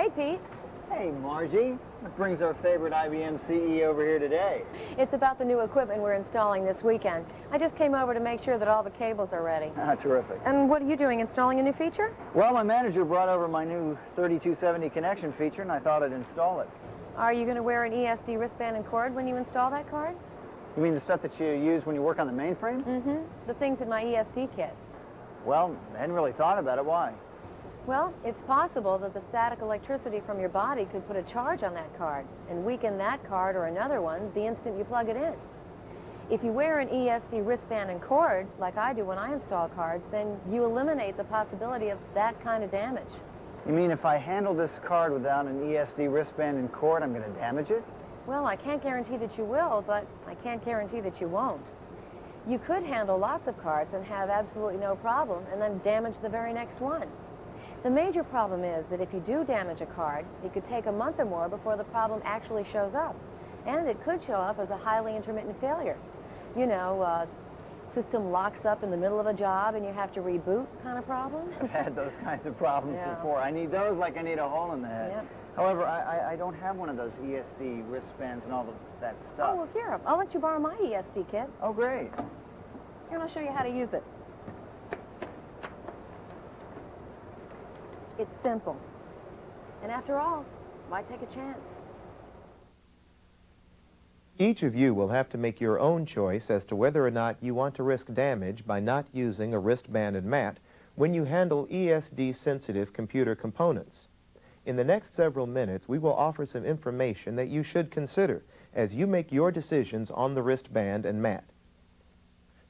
Hi, Pete. Hey, Margie. What brings our favorite IBM CE over here today? It's about the new equipment we're installing this weekend. I just came over to make sure that all the cables are ready. Ah, terrific. And what are you doing, installing a new feature? Well, my manager brought over my new 3270 connection feature, and I thought I'd install it. Are you going to wear an ESD wristband and cord when you install that card? You mean the stuff that you use when you work on the mainframe? Mm-hmm. The things in my ESD kit. Well, I hadn't really thought about it. Why? Well, it's possible that the static electricity from your body could put a charge on that card and weaken that card or another one the instant you plug it in. If you wear an ESD wristband and cord, like I do when I install cards, then you eliminate the possibility of that kind of damage. You mean if I handle this card without an ESD wristband and cord, I'm going to damage it? Well, I can't guarantee that you will, but I can't guarantee that you won't. You could handle lots of cards and have absolutely no problem and then damage the very next one. The major problem is that if you do damage a card, it could take a month or more before the problem actually shows up. And it could show up as a highly intermittent failure. You know, system locks up in the middle of a job and you have to reboot kind of problem. I've had those kinds of problems before. I need those like I need a hole in the head. Yep. However, I don't have one of those ESD wristbands and all of that stuff. Oh, well, here, I'll let you borrow my ESD kit. Oh, great. Here, and I'll show you how to use it. It's simple. And after all, why take a chance? Each of you will have to make your own choice as to whether or not you want to risk damage by not using a wristband and mat when you handle ESD-sensitive computer components. In the next several minutes, we will offer some information that you should consider as you make your decisions on the wristband and mat.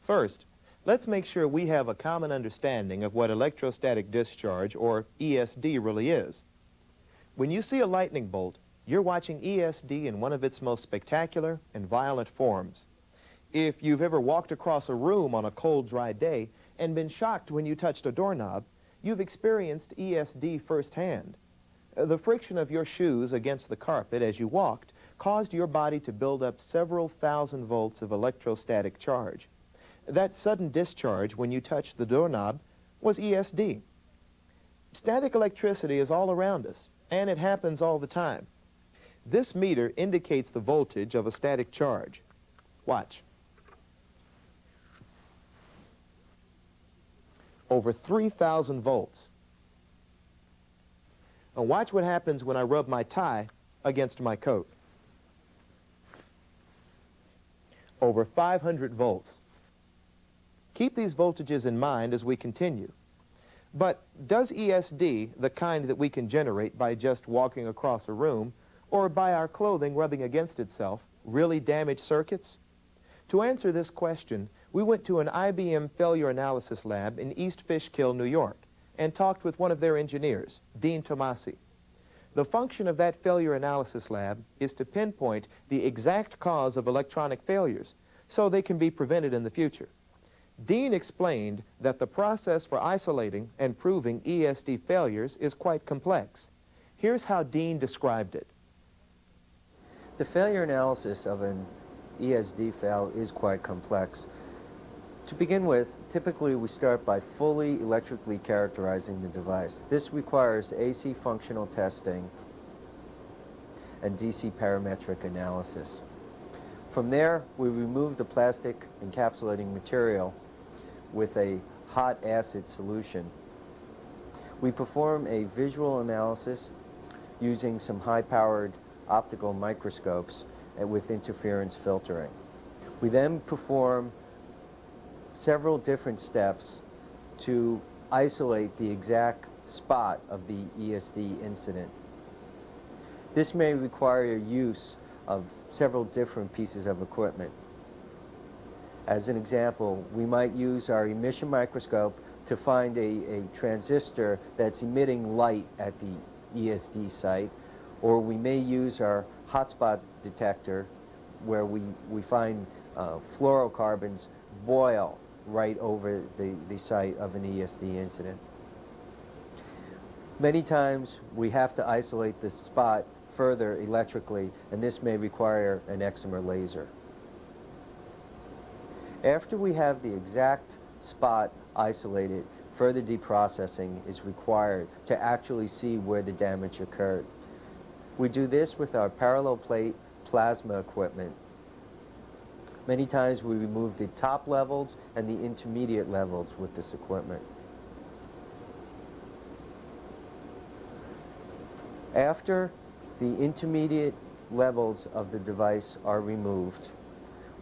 First, let's make sure we have a common understanding of what electrostatic discharge, or ESD, really is. When you see a lightning bolt, you're watching ESD in one of its most spectacular and violent forms. If you've ever walked across a room on a cold, dry day and been shocked when you touched a doorknob, you've experienced ESD firsthand. The friction of your shoes against the carpet as you walked caused your body to build up several thousand volts of electrostatic charge. That sudden discharge when you touched the doorknob was ESD. Static electricity is all around us, and it happens all the time. This meter indicates the voltage of a static charge. Watch. Over 3,000 volts. Now watch what happens when I rub my tie against my coat. Over 500 volts. Keep these voltages in mind as we continue. But does ESD, the kind that we can generate by just walking across a room or by our clothing rubbing against itself, really damage circuits? To answer this question, we went to an IBM failure analysis lab in East Fishkill, New York, and talked with one of their engineers, Dean Tomasi. The function of that failure analysis lab is to pinpoint the exact cause of electronic failures so they can be prevented in the future. Dean explained that the process for isolating and proving ESD failures is quite complex. Here's how Dean described it. The failure analysis of an ESD fail is quite complex. To begin with, typically we start by fully electrically characterizing the device. This requires AC functional testing and DC parametric analysis. From there, we remove the plastic encapsulating material with a hot acid solution. We perform a visual analysis using some high-powered optical microscopes with interference filtering. We then perform several different steps to isolate the exact spot of the ESD incident. This may require use of several different pieces of equipment. As an example, we might use our emission microscope to find a transistor that's emitting light at the ESD site, or we may use our hotspot detector where we find fluorocarbons boil right over the site of an ESD incident. Many times we have to isolate the spot further electrically, and this may require an excimer laser. After we have the exact spot isolated, further deprocessing is required to actually see where the damage occurred. We do this with our parallel plate plasma equipment. Many times we remove the top levels and the intermediate levels with this equipment. After the intermediate levels of the device are removed,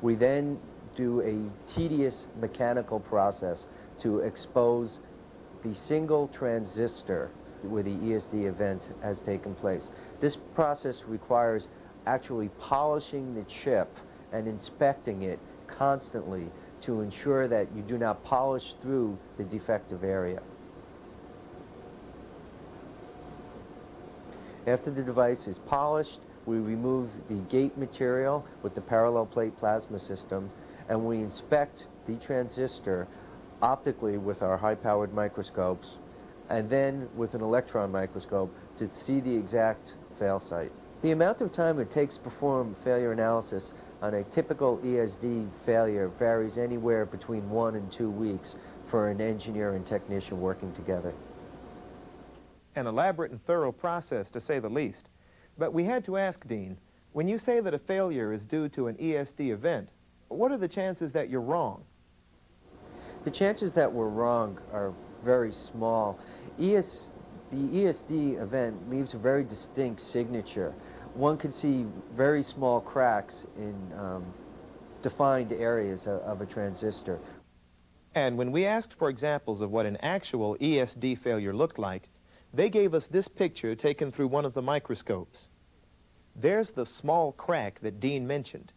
we then do a tedious mechanical process to expose the single transistor where the ESD event has taken place. This process requires actually polishing the chip and inspecting it constantly to ensure that you do not polish through the defective area. After the device is polished, we remove the gate material with the parallel plate plasma system, and we inspect the transistor optically with our high-powered microscopes, and then with an electron microscope to see the exact fail site. The amount of time it takes to perform failure analysis on a typical ESD failure varies anywhere between 1 and 2 weeks for an engineer and technician working together. An elaborate and thorough process, to say the least. But we had to ask, Dean, when you say that a failure is due to an ESD event, what are the chances that you're wrong? The chances that we're wrong are very small. The ESD event leaves a very distinct signature. One can see very small cracks in defined areas of a transistor. And when we asked for examples of what an actual ESD failure looked like, they gave us this picture taken through one of the microscopes. There's the small crack that Dean mentioned.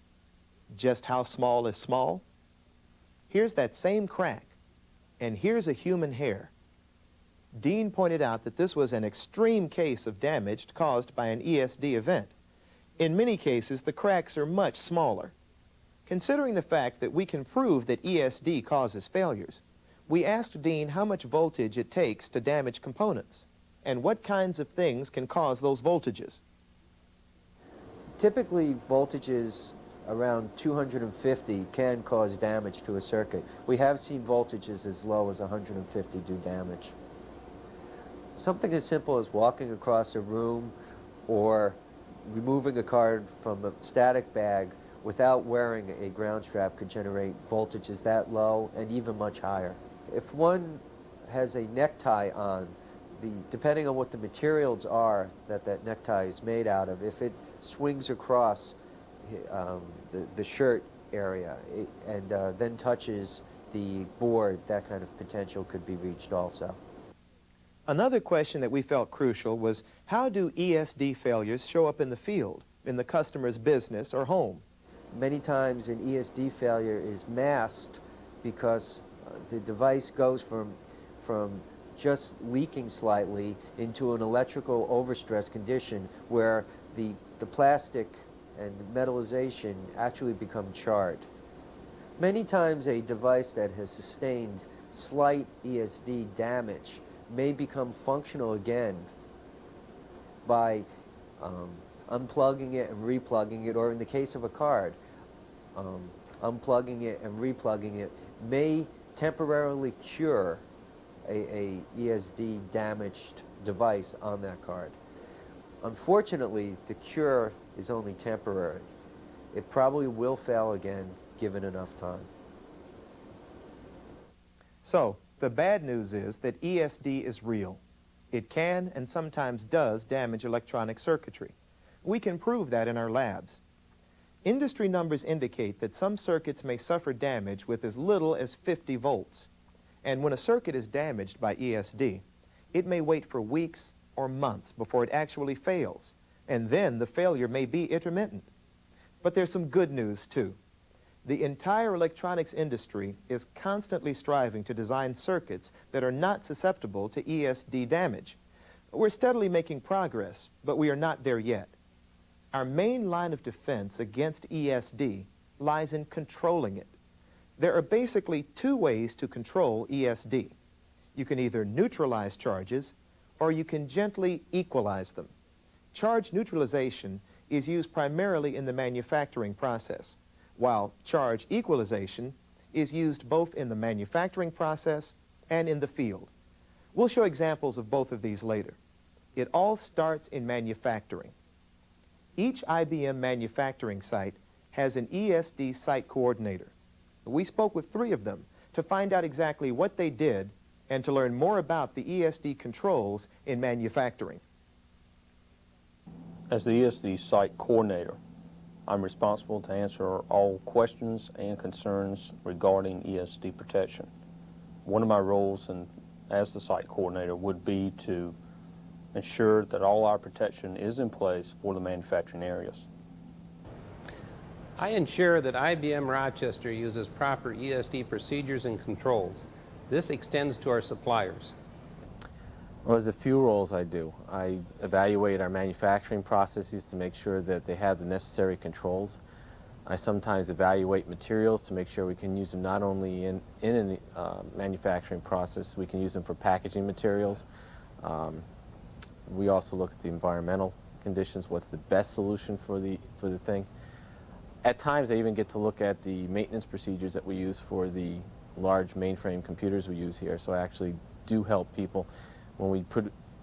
Just how small is small? Here's that same crack, and here's a human hair. Dean pointed out that this was an extreme case of damage caused by an ESD event. In many cases, the cracks are much smaller. Considering the fact that we can prove that ESD causes failures, we asked Dean how much voltage it takes to damage components, and what kinds of things can cause those voltages. Typically, voltages around 250 can cause damage to a circuit. We have seen voltages as low as 150 do damage. Something as simple as walking across a room or removing a card from a static bag without wearing a ground strap could generate voltages that low and even much higher. If one has a necktie on, depending on what the materials are that necktie is made out of, if it swings across the shirt area and then touches the board, that kind of potential could be reached also. Another question that we felt crucial was, how do ESD failures show up in the field, in the customer's business or home? Many times an ESD failure is masked because the device goes from just leaking slightly into an electrical overstress condition where the plastic and metallization actually become charred. Many times a device that has sustained slight ESD damage may become functional again by unplugging it and replugging it, or in the case of a card, unplugging it and replugging it may temporarily cure a ESD damaged device on that card. Unfortunately, the cure is only temporary. It probably will fail again given enough time. So, the bad news is that ESD is real. It can and sometimes does damage electronic circuitry. We can prove that in our labs. Industry numbers indicate that some circuits may suffer damage with as little as 50 volts. And when a circuit is damaged by ESD, it may wait for weeks or months before it actually fails, and then the failure may be intermittent. But there's some good news, too. The entire electronics industry is constantly striving to design circuits that are not susceptible to ESD damage. We're steadily making progress, but we are not there yet. Our main line of defense against ESD lies in controlling it. There are basically two ways to control ESD. You can either neutralize charges, or you can gently equalize them. Charge neutralization is used primarily in the manufacturing process, while charge equalization is used both in the manufacturing process and in the field. We'll show examples of both of these later. It all starts in manufacturing. Each IBM manufacturing site has an ESD site coordinator. We spoke with 3 of them to find out exactly what they did and to learn more about the ESD controls in manufacturing. As the ESD site coordinator, I'm responsible to answer all questions and concerns regarding ESD protection. One of my roles as the site coordinator would be to ensure that all our protection is in place for the manufacturing areas. I ensure that IBM Rochester uses proper ESD procedures and controls. This extends to our suppliers. Well, there's a few roles I do. I evaluate our manufacturing processes to make sure that they have the necessary controls. I sometimes evaluate materials to make sure we can use them not only in a manufacturing process, we can use them for packaging materials. We also look at the environmental conditions, what's the best solution for the thing. At times I even get to look at the maintenance procedures that we use for the large mainframe computers we use here, so I actually do help people when we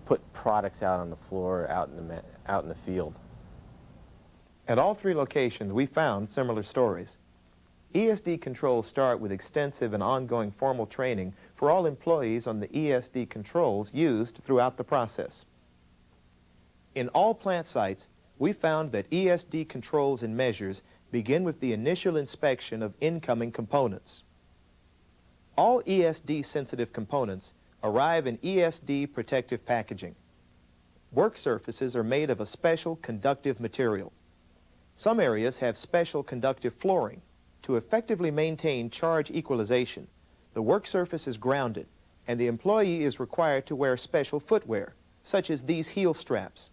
put products out on the floor, out in the field. At all 3 locations, we found similar stories. ESD controls start with extensive and ongoing formal training for all employees on the ESD controls used throughout the process. In all plant sites, we found that ESD controls and measures begin with the initial inspection of incoming components. All ESD-sensitive components arrive in ESD protective packaging. Work surfaces are made of a special conductive material. Some areas have special conductive flooring. To effectively maintain charge equalization, the work surface is grounded, and the employee is required to wear special footwear, such as these heel straps.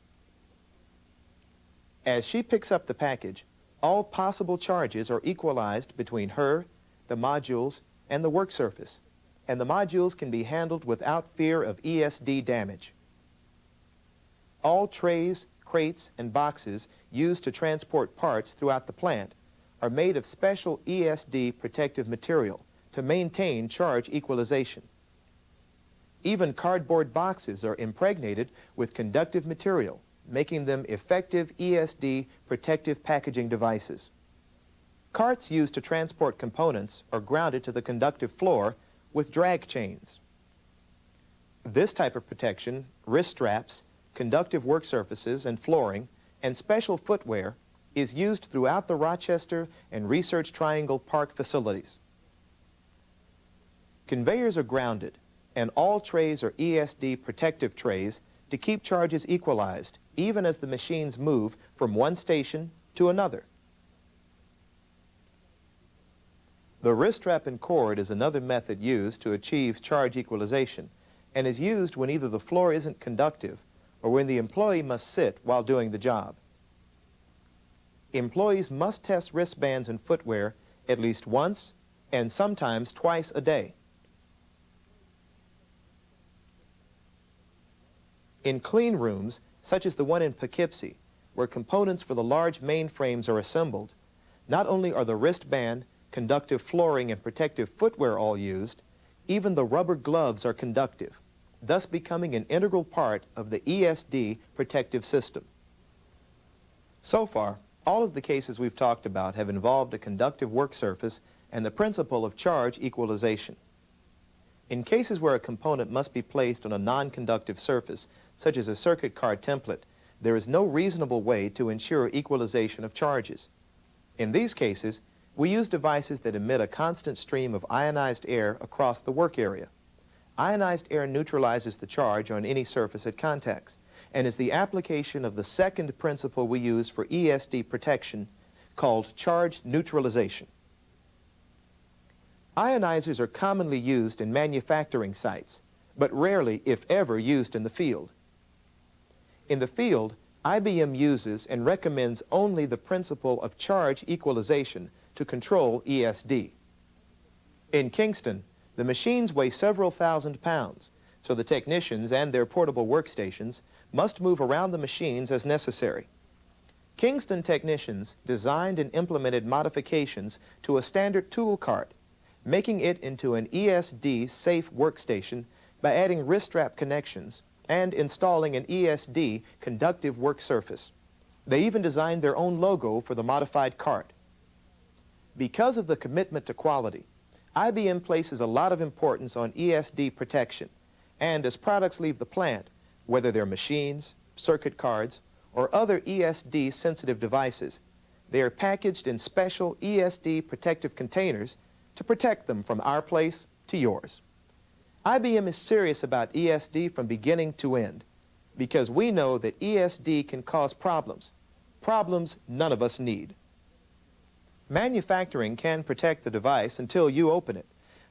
As she picks up the package, all possible charges are equalized between her, the modules, and the work surface, and the modules can be handled without fear of ESD damage. All trays, crates, and boxes used to transport parts throughout the plant are made of special ESD protective material to maintain charge equalization. Even cardboard boxes are impregnated with conductive material, making them effective ESD protective packaging devices. Carts used to transport components are grounded to the conductive floor with drag chains. This type of protection, wrist straps, conductive work surfaces and flooring, and special footwear is used throughout the Rochester and Research Triangle Park facilities. Conveyors are grounded, and all trays are ESD protective trays to keep charges equalized, even as the machines move from one station to another. The wrist strap and cord is another method used to achieve charge equalization and is used when either the floor isn't conductive or when the employee must sit while doing the job. Employees must test wristbands and footwear at least once and sometimes twice a day. In clean rooms, such as the one in Poughkeepsie, where components for the large mainframes are assembled, not only are the wristband, conductive flooring, and protective footwear all used, even the rubber gloves are conductive, thus becoming an integral part of the ESD protective system. So far, all of the cases we've talked about have involved a conductive work surface and the principle of charge equalization. In cases where a component must be placed on a non-conductive surface, such as a circuit card template, there is no reasonable way to ensure equalization of charges. In these cases, we use devices that emit a constant stream of ionized air across the work area. Ionized air neutralizes the charge on any surface it contacts, and is the application of the second principle we use for ESD protection, called charge neutralization. Ionizers are commonly used in manufacturing sites, but rarely, if ever, used in the field. In the field, IBM uses and recommends only the principle of charge equalization to control ESD. In Kingston, the machines weigh several thousand pounds, so the technicians and their portable workstations must move around the machines as necessary. Kingston technicians designed and implemented modifications to a standard tool cart, making it into an ESD safe workstation by adding wrist strap connections and installing an ESD conductive work surface. They even designed their own logo for the modified cart. Because of the commitment to quality, IBM places a lot of importance on ESD protection, and as products leave the plant, whether they're machines, circuit cards, or other ESD-sensitive devices, they are packaged in special ESD protective containers to protect them from our place to yours. IBM is serious about ESD from beginning to end, because we know that ESD can cause problems none of us need. Manufacturing can protect the device until you open it,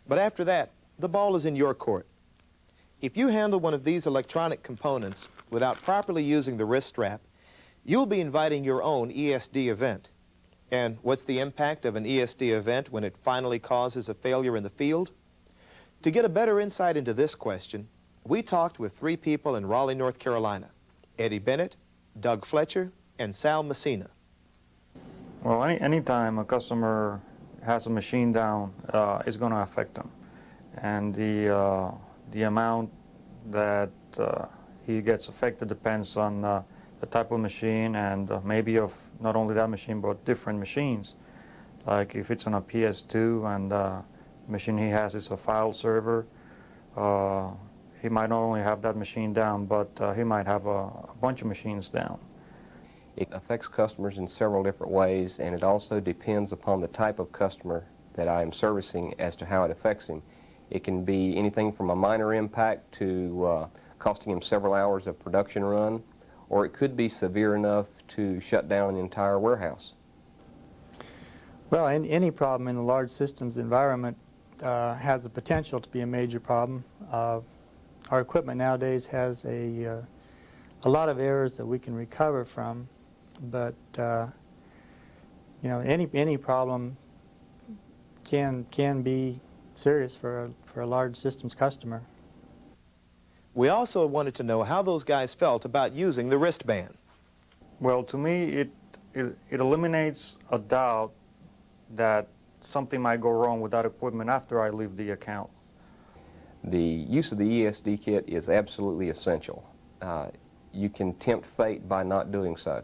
but after that, the ball is in your court. If you handle one of these electronic components without properly using the wrist strap, you'll be inviting your own ESD event. And what's the impact of an ESD event when it finally causes a failure in the field? To get a better insight into this question, we talked with 3 people in Raleigh, North Carolina: Eddie Bennett, Doug Fletcher, and Sal Messina. Well, anytime a customer has a machine down, it's going to affect them. And the amount that he gets affected depends on the type of machine and maybe of not only that machine but different machines. Like if it's on a PS2 and the machine he has is a file server, he might not only have that machine down, but he might have a bunch of machines down. It affects customers in several different ways, and it also depends upon the type of customer that I am servicing as to how it affects him. It can be anything from a minor impact to costing him several hours of production run, or it could be severe enough to shut down an entire warehouse. Well, any problem in the large systems environment has the potential to be a major problem. Our equipment nowadays has a lot of errors that we can recover from, but you know, any problem can be serious for a large systems customer. We also wanted to know how those guys felt about using the wristband. Well, to me, it eliminates a doubt that something might go wrong with that equipment after I leave the account. The use of the ESD kit is absolutely essential. You can tempt fate by not doing so.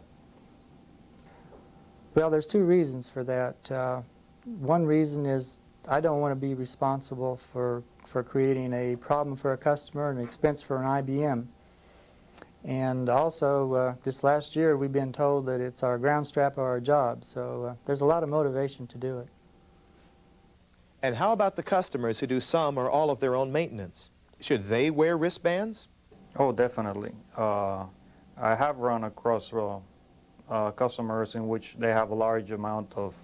Well, there's 2 reasons for that. One reason is I don't want to be responsible for creating a problem for a customer and an expense for an IBM. And also, this last year we've been told that it's our ground strap of our job, so there's a lot of motivation to do it. And how about the customers who do some or all of their own maintenance? Should they wear wristbands? Oh, definitely. I have run across customers in which they have a large amount of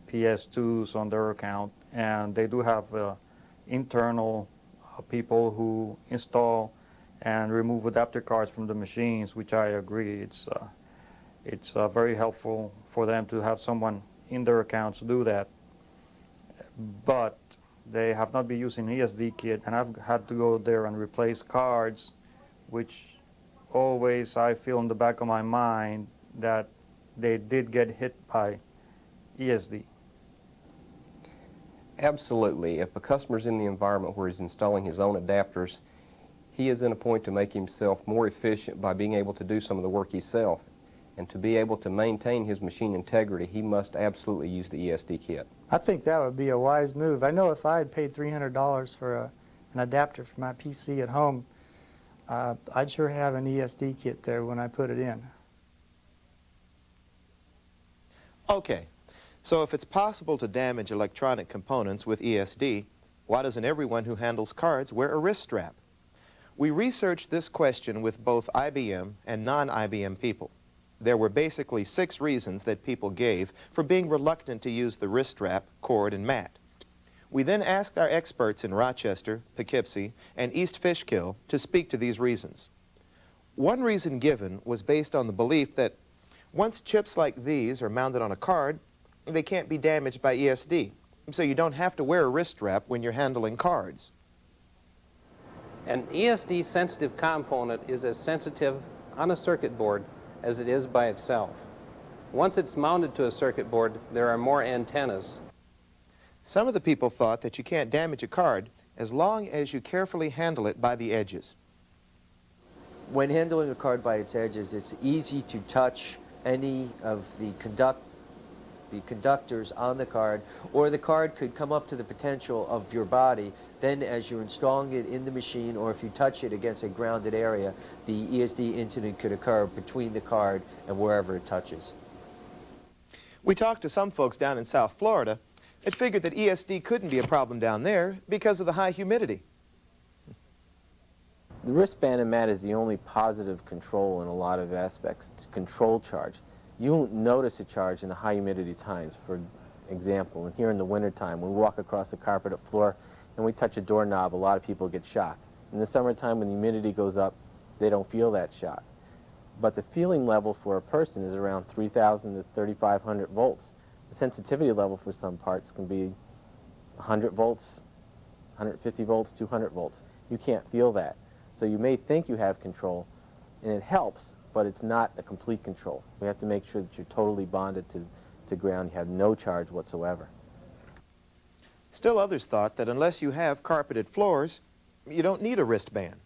PS2s on their account, and they do have internal people who install and remove adapter cards from the machines, which I agree it's very helpful for them to have someone in their accounts do that. But they have not been using ESD kit, and I've had to go there and replace cards, which always I feel in the back of my mind that they did get hit by ESD. Absolutely. If a customer's in the environment where he's installing his own adapters, he is in a point to make himself more efficient by being able to do some of the work himself. And to be able to maintain his machine integrity, he must absolutely use the ESD kit. I think that would be a wise move. I know if I had paid $300 for an adapter for my PC at home, I'd sure have an ESD kit there when I put it in. Okay, so if it's possible to damage electronic components with ESD, why doesn't everyone who handles cards wear a wrist strap? We researched this question with both IBM and non-IBM people. There were basically 6 reasons that people gave for being reluctant to use the wrist strap, cord, and mat. We then asked our experts in Rochester, Poughkeepsie, and East Fishkill to speak to these reasons. One reason given was based on the belief that once chips like these are mounted on a card, they can't be damaged by ESD, so you don't have to wear a wrist strap when you're handling cards. An ESD-sensitive component is as sensitive on a circuit board as it is by itself. Once it's mounted to a circuit board, there are more antennas. Some of the people thought that you can't damage a card as long as you carefully handle it by the edges. When handling a card by its edges, it's easy to touch any of the conductors on the card, or the card could come up to the potential of your body. Then as you're installing it in the machine, or if you touch it against a grounded area, the ESD incident could occur between the card and wherever it touches. We talked to some folks down in South Florida that figured that ESD couldn't be a problem down there because of the high humidity. The wristband and mat is the only positive control in a lot of aspects to control charge. You won't notice a charge in the high humidity times. For example, and here in the wintertime, when we walk across the carpeted floor and we touch a doorknob, a lot of people get shocked. In the summertime, when the humidity goes up, they don't feel that shock. But the feeling level for a person is around 3,000 to 3,500 volts. The sensitivity level for some parts can be 100 volts, 150 volts, 200 volts. You can't feel that. So you may think you have control, and it helps, but it's not a complete control. We have to make sure that you're totally bonded to ground. You have no charge whatsoever. Still others thought that unless you have carpeted floors, you don't need a wristband.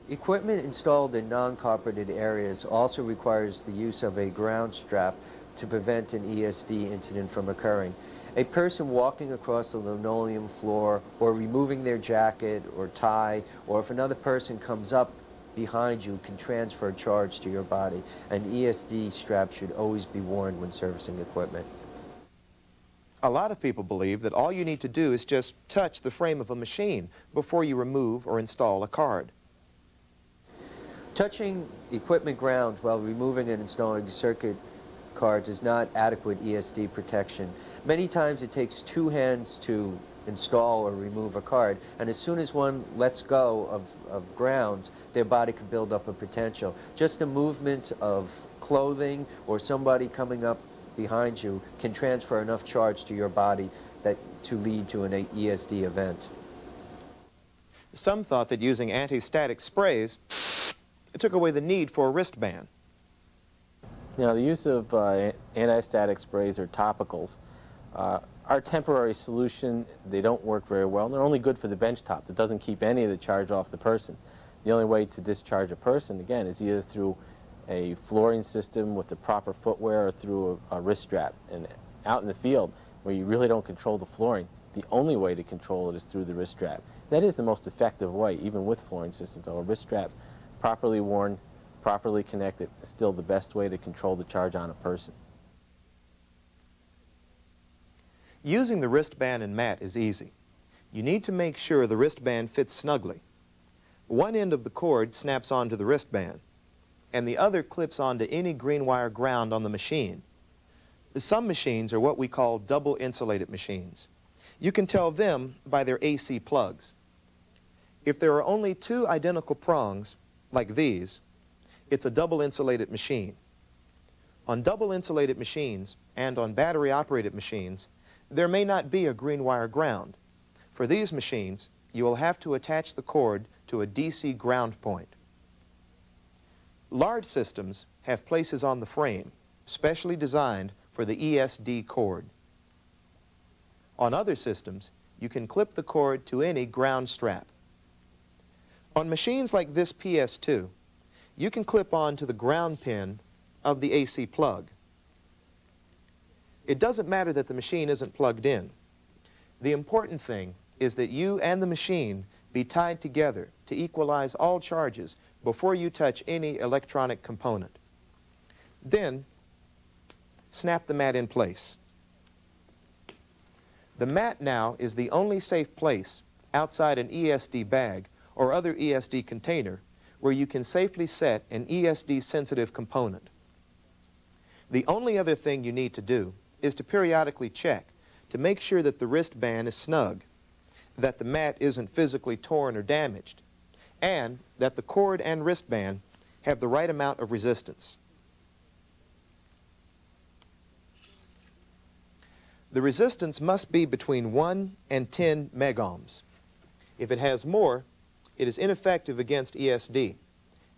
Equipment installed in non-carpeted areas also requires the use of a ground strap to prevent an ESD incident from occurring. A person walking across the linoleum floor, or removing their jacket or tie, or if another person comes up behind you, can transfer a charge to your body. An ESD strap should always be worn when servicing equipment. A lot of people believe that all you need to do is just touch the frame of a machine before you remove or install a card. Touching equipment ground while removing and installing circuit cards is not adequate ESD protection. Many times it takes two hands to install or remove a card, and as soon as one lets go of ground, their body can build up a potential. Just a movement of clothing or somebody coming up behind you can transfer enough charge to your body to lead to an ESD event. Some thought that using anti-static sprays took away the need for a wristband. Now, the use of anti-static sprays or topicals are a temporary solution. They don't work very well, and they're only good for the bench top. That doesn't keep any of the charge off the person. The only way to discharge a person, again, is either through a flooring system with the proper footwear or through a wrist strap. And out in the field, where you really don't control the flooring, the only way to control it is through the wrist strap. That is the most effective way, even with flooring systems. So a wrist strap, properly worn, properly connected, is still the best way to control the charge on a person. Using the wristband and mat is easy. You need to make sure the wristband fits snugly. One end of the cord snaps onto the wristband, and the other clips onto any green wire ground on the machine. Some machines are what we call double insulated machines. You can tell them by their AC plugs. If there are only two identical prongs, like these, it's a double insulated machine. On double insulated machines and on battery operated machines, there may not be a green wire ground. For these machines, you will have to attach the cord to a DC ground point. Large systems have places on the frame specially designed for the ESD cord. On other systems, you can clip the cord to any ground strap. On machines like this PS2, you can clip on to the ground pin of the AC plug. It doesn't matter that the machine isn't plugged in. The important thing is that you and the machine be tied together to equalize all charges before you touch any electronic component. Then, snap the mat in place. The mat now is the only safe place outside an ESD bag or other ESD container where you can safely set an ESD-sensitive component. The only other thing you need to do is to periodically check to make sure that the wristband is snug, that the mat isn't physically torn or damaged, and that the cord and wristband have the right amount of resistance. The resistance must be between 1 and 10 megohms. If it has more, it is ineffective against ESD,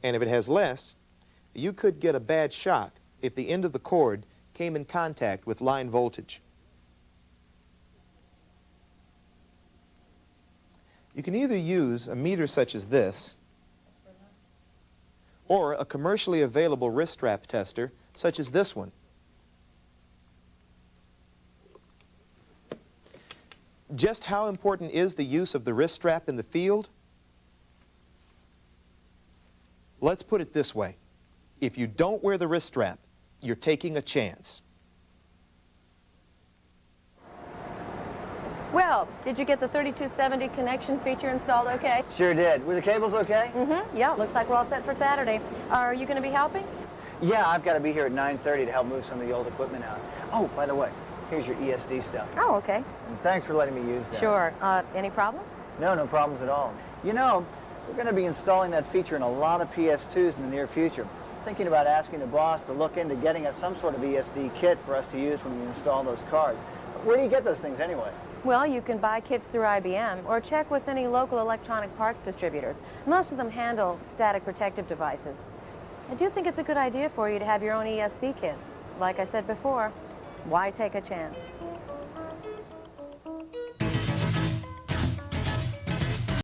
and if it has less, you could get a bad shock if the end of the cord came in contact with line voltage. You can either use a meter such as this or a commercially available wrist strap tester such as this one. Just how important is the use of the wrist strap in the field? Let's put it this way. If you don't wear the wrist strap, you're taking a chance. Well, did you get the 3270 connection feature installed okay? Sure did. Were the cables okay? Mm-hmm. Yeah, looks like we're all set for Saturday. Are you going to be helping? Yeah, I've got to be here at 9:30 to help move some of the old equipment out. Oh, by the way, here's your ESD stuff. Oh, okay. And thanks for letting me use that. Sure. Any problems? No, no problems at all. You know, we're going to be installing that feature in a lot of PS2s in the near future. Thinking about asking the boss to look into getting us some sort of ESD kit for us to use when we install those cards. Where do you get those things anyway? Well, you can buy kits through IBM or check with any local electronic parts distributors. Most of them handle static protective devices. I do think it's a good idea for you to have your own ESD kit. Like I said before, why take a chance?